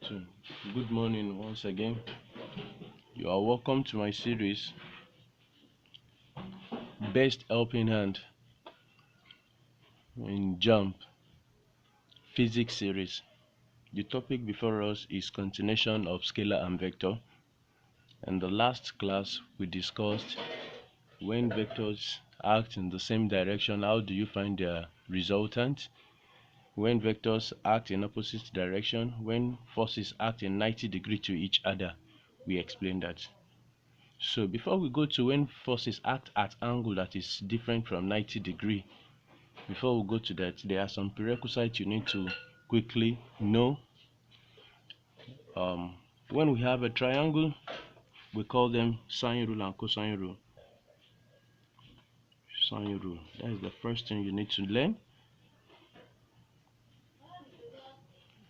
So, good morning once again. You are welcome to my series, Best Helping Hand in Jump Physics series. The topic before us is continuation of scalar and vector. In the last class, we discussed when vectors act in the same direction, how do you find their resultant? When vectors act in opposite direction, when forces act in 90 degrees to each other, we explained that. So before we go to when forces act at angle that is different from 90 degree, before we go to that, there are some prerequisites you need to quickly know. When we have a triangle, we call them sine rule and cosine rule. Sine rule, that is the first thing you need to learn.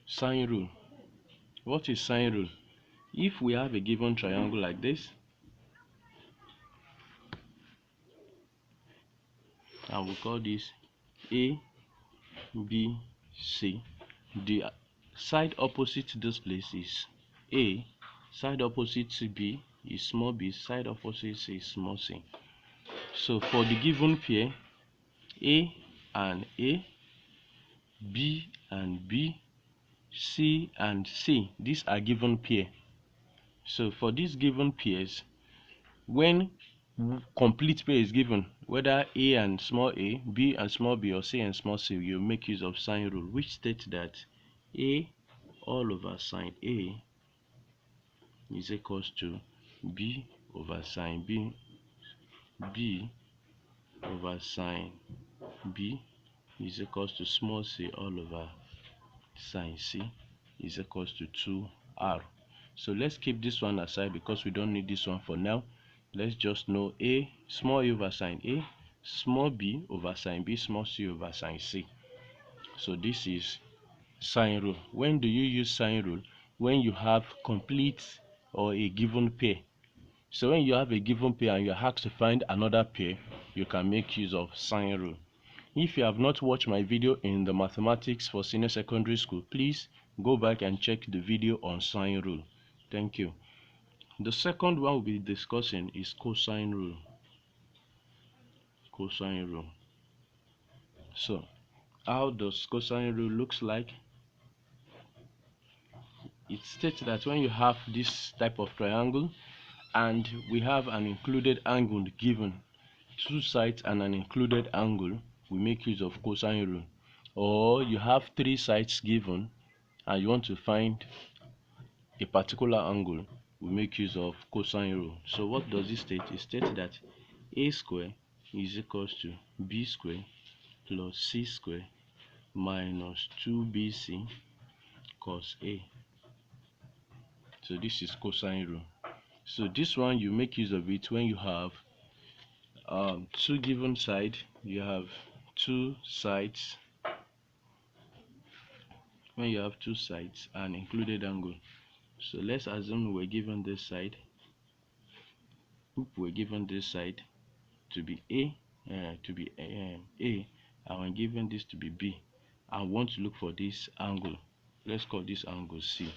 Sine rule. What is sine rule? If we have a given triangle like this, and we call this A, B, C, the side opposite to this place is A, side opposite to B is small b, side opposite C is small c. So for the given pair, A and A, B and B, C and C, these are given pair. So for these given pairs, when complete pair is given, whether A and small a, B and small b, or C and small c, you make use of sine rule, which states that A all over sine A is equals to B over sine B, B over sine B is equals to small c all over sine C is equals to 2r. So let's keep this one aside because we don't need this one for now. Let's just know A, small a over sine A, small b over sine B, small c over sine C. So this is sine rule. When do you use sine rule? When you have complete or a given pair. So when you have a given pair and you're asked to find another pair, you can make use of sine rule. If you have not watched my video in the mathematics for senior secondary school, please go back and check the video on sine rule. Thank you. The second one we'll be discussing is cosine rule. Cosine rule. So how does cosine rule looks like? It states that when you have this type of triangle and we have an included angle given, two sides and an included angle, we make use of cosine rule. Or you have three sides given and you want to find a particular angle, we make use of cosine rule. So what does it state? It states that a square is equals to b square plus c square minus 2bc cos a. So this is cosine rule. So this one you make use of it when you have two given side, you have two sides. When you have two sides and included angle. So let's assume we're given this side. We're given this side to be A, and we're given this to be B. I want to look for this angle. Let's call this angle C.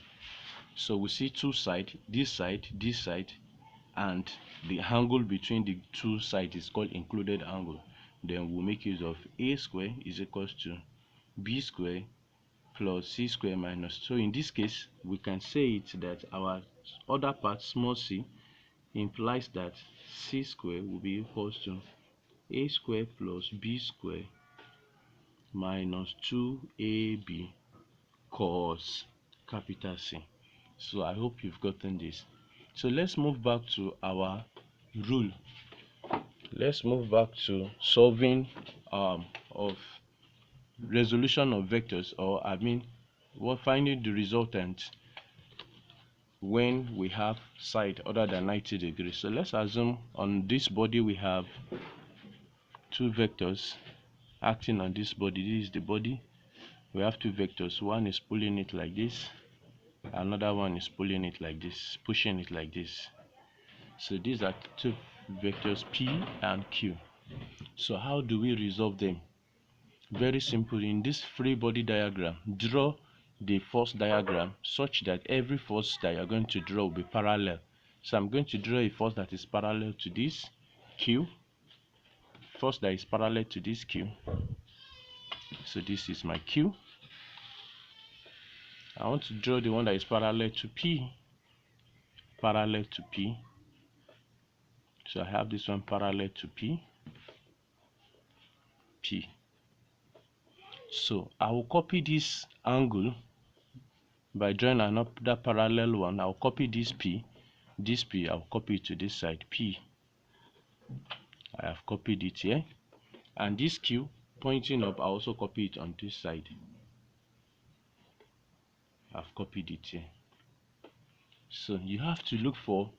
So we see two sides, this side, and the angle between the two sides is called included angle. Then we'll make use of A square is equals to B square plus c square minus. So in this case, we can say it that our other part, small c, implies that c square will be equals to a square plus b square minus 2ab cos capital C. So I hope you've gotten this. So let's move back to our rule. Let's move back to solving of resolution of vectors, or finding the resultant when we have side other than 90 degrees. So let's assume on this body we have two vectors acting on this body. This is the body. We have two vectors. One is pulling it like this, another one is pulling it like this, pushing it like this. So these are two vectors P and Q. So how do we resolve them? Very simple. In this free body diagram, draw the force diagram such that every force that you're going to draw will be parallel. So I'm going to draw a force that is parallel to this Q, force that is parallel to this Q. So this is my Q. I want to draw the one that is parallel to P, parallel to P. So I have this one parallel to P, P. So I will copy this angle by drawing another parallel one. I'll copy this P, I'll copy it to this side, P. I have copied it here. And this Q pointing up, I also copy it on this side. I've copied it here. So you have to look for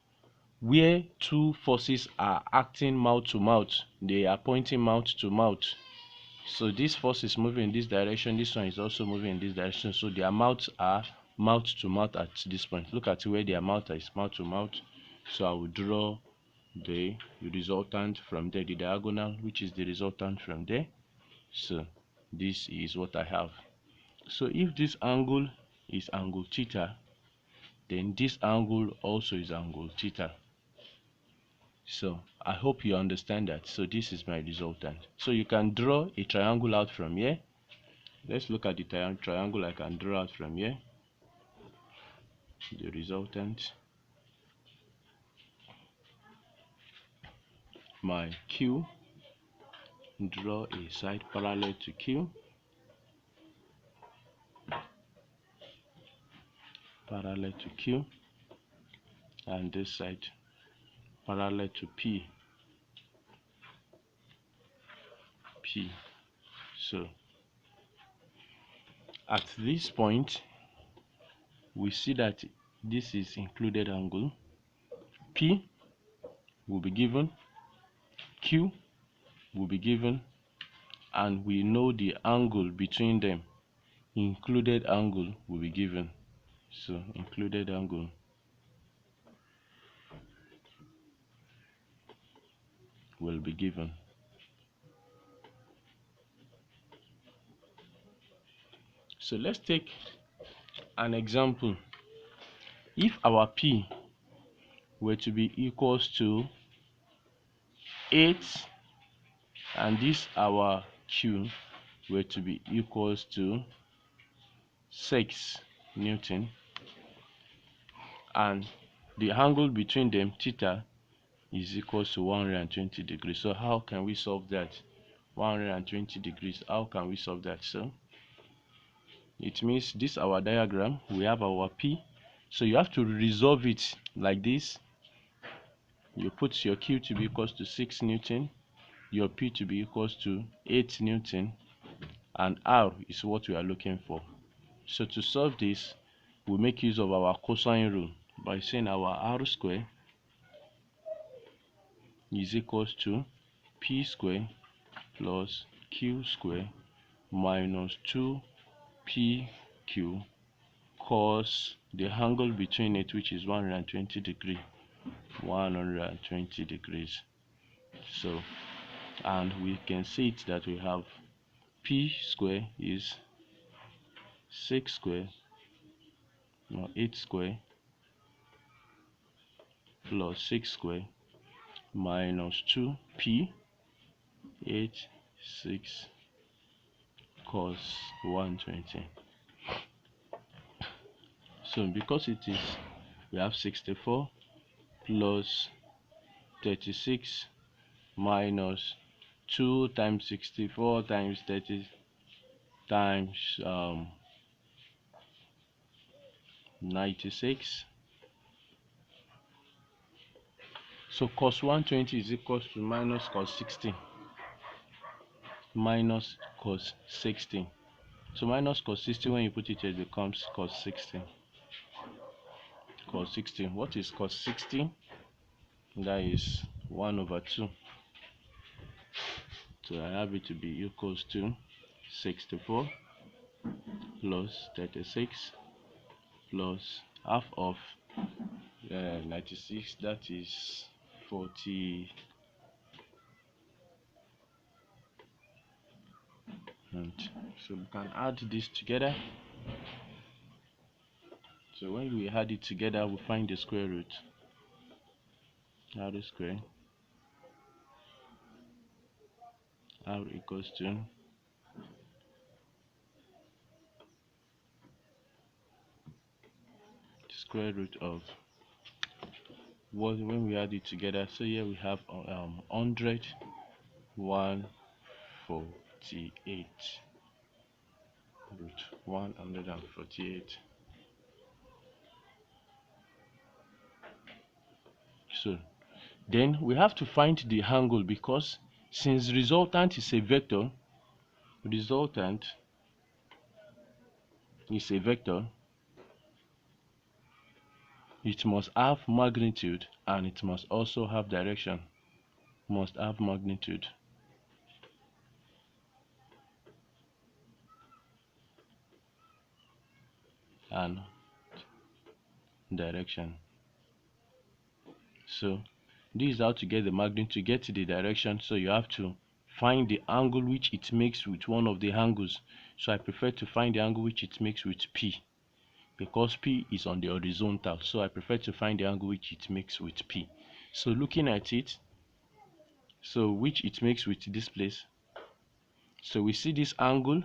where two forces are acting mouth to mouth. They are pointing mouth to mouth. So this force is moving in this direction, this one is also moving in this direction. So their mouths are mouth to mouth at this point. Look at where their mouth is mouth to mouth. So I will draw the resultant from there, the diagonal, which is the resultant from there. So this is what I have. So if this angle is angle theta, then this angle also is angle theta. So I hope you understand that. So this is my resultant. So you can draw a triangle out from here. Let's look at the triangle I can draw out from here. The resultant, my Q, draw a side parallel to Q, parallel to Q, and this side parallel to P, P. So at this point we see that this is included angle. P will be given, Q will be given, and we know the angle between them. Included angle will be given. So included angle will be given. So let's take an example. If our P were to be equals to 8 and this our Q were to be equals to 6 Newton, and the angle between them, theta, is equals to 120 degrees. So how can we solve that? 120 degrees, how can we solve that? So it means this our diagram, we have our P, so you have to resolve it like this. You put your Q to be equals to 6 Newton, your P to be equals to 8 Newton, and R is what we are looking for. So to solve this, we make use of our cosine rule by saying our R square is equals to P square plus Q square minus 2PQ cos the angle between it, which is 120 degrees. 120 degrees. So, and we can see it that we have P square is 6 square, no, 8 square plus 6 square minus 2P 8 6 cos 120. So because it is, we have 64 plus 36 minus 2 times 64 times 30 times 96. So cos 120 is equals to minus cos 60. Minus cos 60. So minus cos 60, when you put it here, it becomes cos 60. Cos 60. What is cos 60? That is 1 over 2. So I have it to be equals to 64 plus 36 plus half of 96, that is 40. And so we can add this together. So when we add it together, we find the square root. R square, R equals to square root of what, when we add it together. So here we have 100, 148, root 148. So then we have to find the angle, because since resultant is a vector, resultant is a vector, it must have magnitude and it must also have direction. Must have magnitude and direction. So this is how to get the magnitude, to get the direction. So you have to find the angle which it makes with one of the angles. So I prefer to find the angle which it makes with P, because P is on the horizontal. So I prefer to find the angle which it makes with P. So looking at it, so which it makes with this place, so we see this angle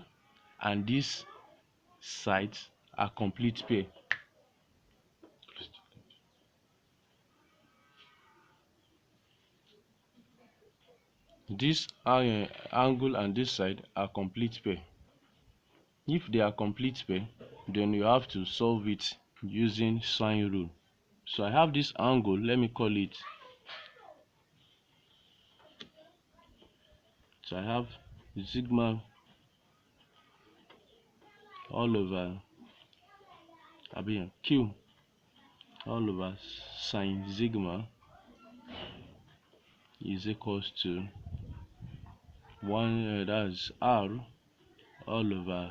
and this sides are complete pair. This angle and this side are complete pair. If they are complete pair, then you have to solve it using sine rule. So I have this angle, let me call it, so I have sigma all over q all over sine sigma is equals to 1, that's r all over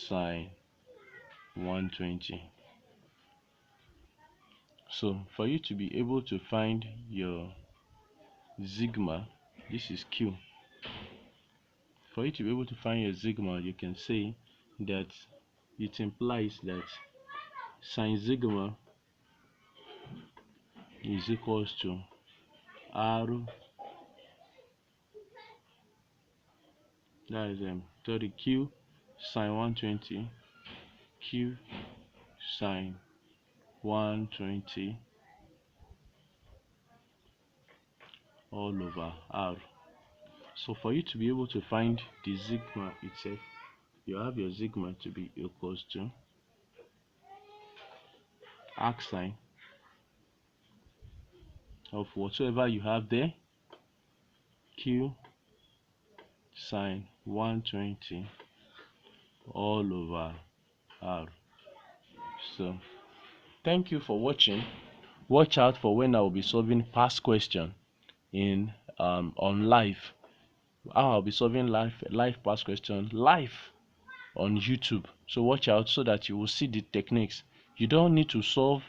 sine 120. So for you to be able to find your sigma, this is q. For you to be able to find your sigma, you can say that it implies that sine sigma is equals to r, that is 30 q sine 120, q sine 120 all over r. So for you to be able to find the sigma itself, you have your sigma to be equals to arc sine of whatsoever you have there, q sine 120 all over r. So thank you for watching. Watch out for when I will be solving past question in on live. I'll be solving live past question live on YouTube. So watch out so that you will see the techniques. You don't need to solve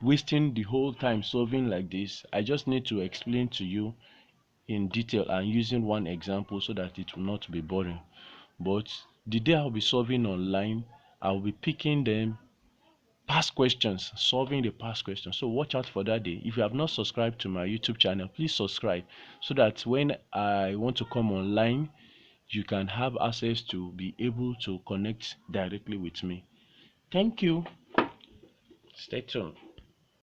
wasting the whole time solving like this. I just need to explain to you in detail and using one example so that it will not be boring. But the day I'll be solving online, I'll be picking them past questions, solving the past questions. So watch out for that day. If you have not subscribed to my YouTube channel, please subscribe so that when I want to come online, you can have access to be able to connect directly with me. Thank you. Stay tuned.